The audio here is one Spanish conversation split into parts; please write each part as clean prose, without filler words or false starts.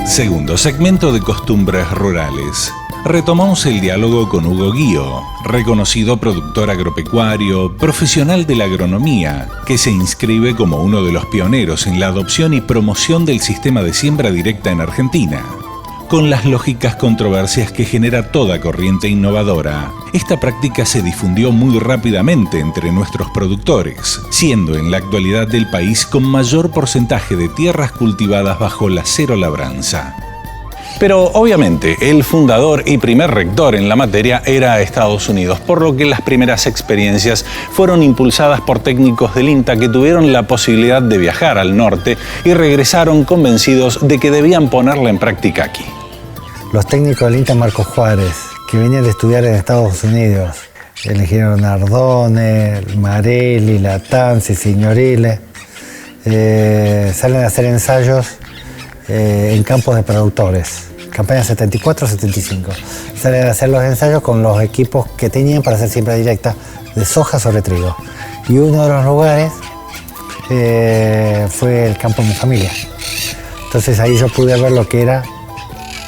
Segundo segmento de Costumbres Rurales. Retomamos el diálogo con Hugo Guío, reconocido productor agropecuario, profesional de la agronomía, que se inscribe como uno de los pioneros en la adopción y promoción del sistema de siembra directa en Argentina. Con las lógicas controversias que genera toda corriente innovadora, esta práctica se difundió muy rápidamente entre nuestros productores, siendo en la actualidad del país con mayor porcentaje de tierras cultivadas bajo la cero labranza. Pero obviamente el fundador y primer rector en la materia era Estados Unidos, por lo que las primeras experiencias fueron impulsadas por técnicos del INTA que tuvieron la posibilidad de viajar al norte y regresaron convencidos de que debían ponerla en práctica aquí. Los técnicos del INTA Marcos Juárez, que venían de estudiar en Estados Unidos, el ingeniero Nardone, Marelli, Latanzi, Signorile, salen a hacer ensayos en campos de productores, campaña 74-75. Salen a hacer los ensayos con los equipos que tenían para hacer siembra directa de soja sobre trigo. Y uno de los lugares fue el campo de mi familia. Entonces ahí yo pude ver lo que era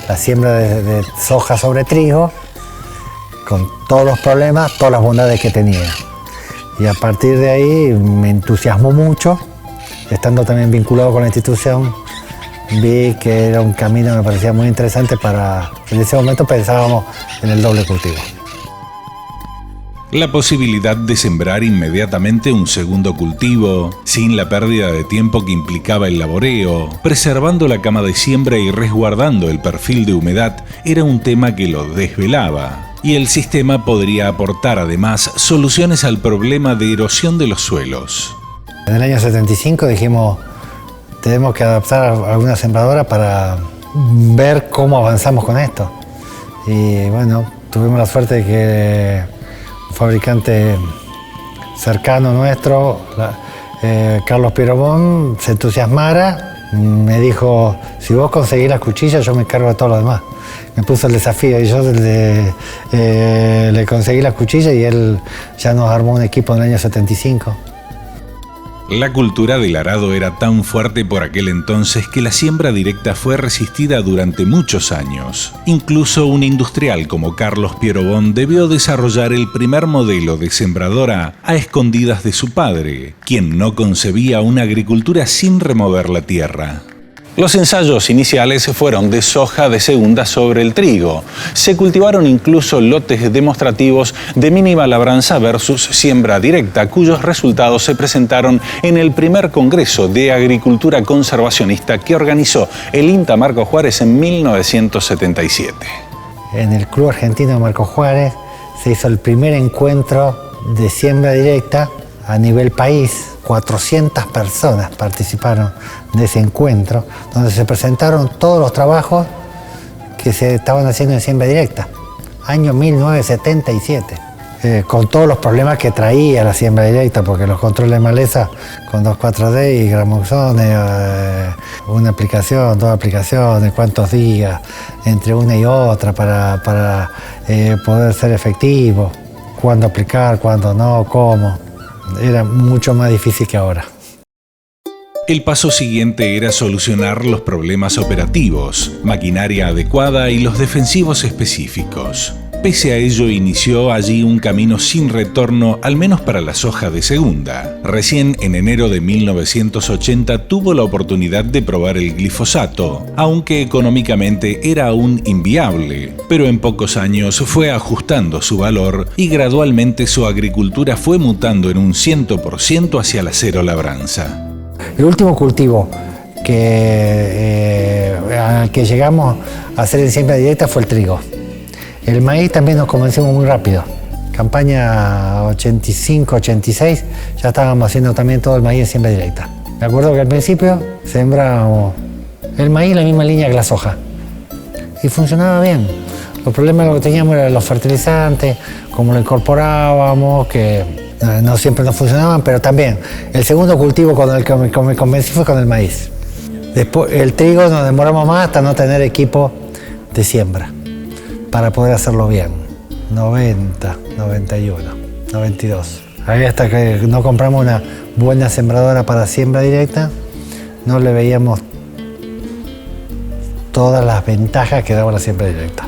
la siembra de soja sobre trigo, con todos los problemas, todas las bondades que tenía. Y a partir de ahí me entusiasmó mucho, estando también vinculado con la institución. Vi que era un camino que me parecía muy interesante en ese momento pensábamos en el doble cultivo. La posibilidad de sembrar inmediatamente un segundo cultivo, sin la pérdida de tiempo que implicaba el laboreo, preservando la cama de siembra y resguardando el perfil de humedad, era un tema que lo desvelaba. Y el sistema podría aportar además soluciones al problema de erosión de los suelos. En el año 75 dijimos, tenemos que adaptar alguna sembradora para ver cómo avanzamos con esto. Y bueno, tuvimos la suerte de que un fabricante cercano nuestro, Carlos Pierobón, se entusiasmara, me dijo, si vos conseguís las cuchillas, yo me encargo de todo lo demás. Me puso el desafío y yo le conseguí las cuchillas y él ya nos armó un equipo en el año 75. La cultura del arado era tan fuerte por aquel entonces que la siembra directa fue resistida durante muchos años. Incluso un industrial como Carlos Pierobón debió desarrollar el primer modelo de sembradora a escondidas de su padre, quien no concebía una agricultura sin remover la tierra. Los ensayos iniciales fueron de soja de segunda sobre el trigo. Se cultivaron incluso lotes demostrativos de mínima labranza versus siembra directa, cuyos resultados se presentaron en el primer Congreso de Agricultura Conservacionista que organizó el INTA Marcos Juárez en 1977. En el Club Argentino Marcos Juárez se hizo el primer encuentro de siembra directa a nivel país. 400 personas participaron de ese encuentro, donde se presentaron todos los trabajos que se estaban haciendo en siembra directa, año 1977, con todos los problemas que traía la siembra directa, porque los controles de maleza con 2,4-D y gramoxone, una aplicación, dos aplicaciones, cuántos días entre una y otra para poder ser efectivo, cuándo aplicar, cuándo no, cómo. Era mucho más difícil que ahora. El paso siguiente era solucionar los problemas operativos, maquinaria adecuada y los defensivos específicos. Pese a ello, inició allí un camino sin retorno, al menos para la soja de segunda. Recién en enero de 1980 tuvo la oportunidad de probar el glifosato, aunque económicamente era aún inviable, pero en pocos años fue ajustando su valor y gradualmente su agricultura fue mutando en un 100% hacia la cero labranza. El último cultivo al que llegamos a hacer en siembra directa fue el trigo. El maíz también nos convencimos muy rápido. Campaña 85-86 ya estábamos haciendo también todo el maíz en siembra directa. Me acuerdo que al principio sembrábamos el maíz en la misma línea que la soja y funcionaba bien. Los problemas lo que teníamos eran los fertilizantes, cómo lo incorporábamos, que no siempre nos funcionaban, pero también el segundo cultivo con el que me convencí fue con el maíz. Después el trigo nos demoramos más hasta no tener equipo de siembra para poder hacerlo bien. 90, 91, 92. Ahí hasta que no compramos una buena sembradora para siembra directa, no le veíamos todas las ventajas que daba la siembra directa.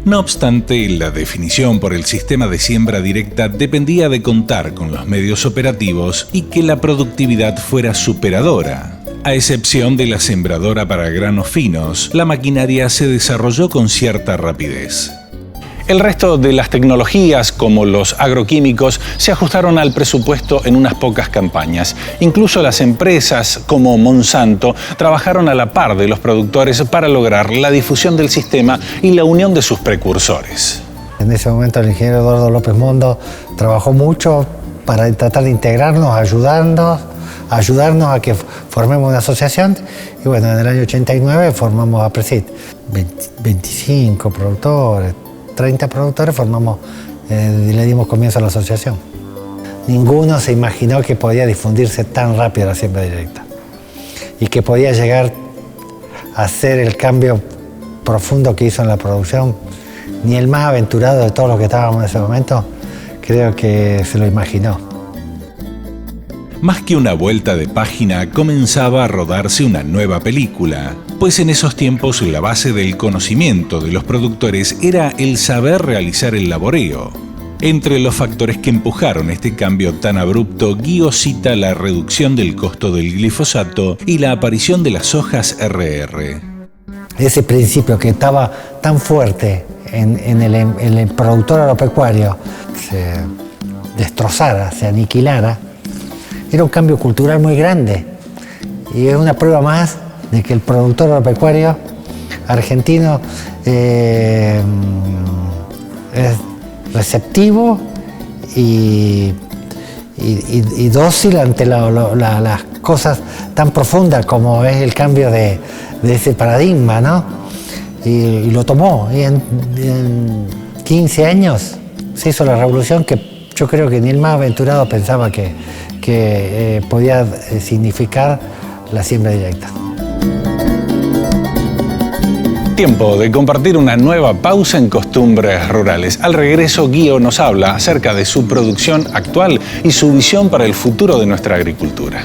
No obstante, la definición por el sistema de siembra directa dependía de contar con los medios operativos y que la productividad fuera superadora. A excepción de la sembradora para granos finos, la maquinaria se desarrolló con cierta rapidez. El resto de las tecnologías, como los agroquímicos, se ajustaron al presupuesto en unas pocas campañas. Incluso las empresas, como Monsanto, trabajaron a la par de los productores para lograr la difusión del sistema y la unión de sus precursores. En ese momento el ingeniero Eduardo López Mondo trabajó mucho para tratar de integrarnos, ayudarnos a que formemos una asociación. Y bueno, en el año 89 formamos APRESID. 25 productores, 30 productores formamos y le dimos comienzo a la asociación. Ninguno se imaginó que podía difundirse tan rápido la siembra directa y que podía llegar a hacer el cambio profundo que hizo en la producción. Ni el más aventurado de todos los que estábamos en ese momento creo que se lo imaginó. Más que una vuelta de página, comenzaba a rodarse una nueva película, pues en esos tiempos la base del conocimiento de los productores era el saber realizar el laboreo. Entre los factores que empujaron este cambio tan abrupto, Guío cita la reducción del costo del glifosato y la aparición de las hojas RR. Ese principio que estaba tan fuerte en el productor agropecuario, se destrozara, se aniquilara, era un cambio cultural muy grande y es una prueba más de que el productor agropecuario argentino es receptivo y dócil ante las cosas tan profundas como es el cambio de ese paradigma, ¿no? Y lo tomó y en 15 años se hizo la revolución que yo creo que ni el más aventurado pensaba que podía significar la siembra directa. Tiempo de compartir una nueva pausa en Costumbres Rurales. Al regreso, Guío nos habla acerca de su producción actual y su visión para el futuro de nuestra agricultura.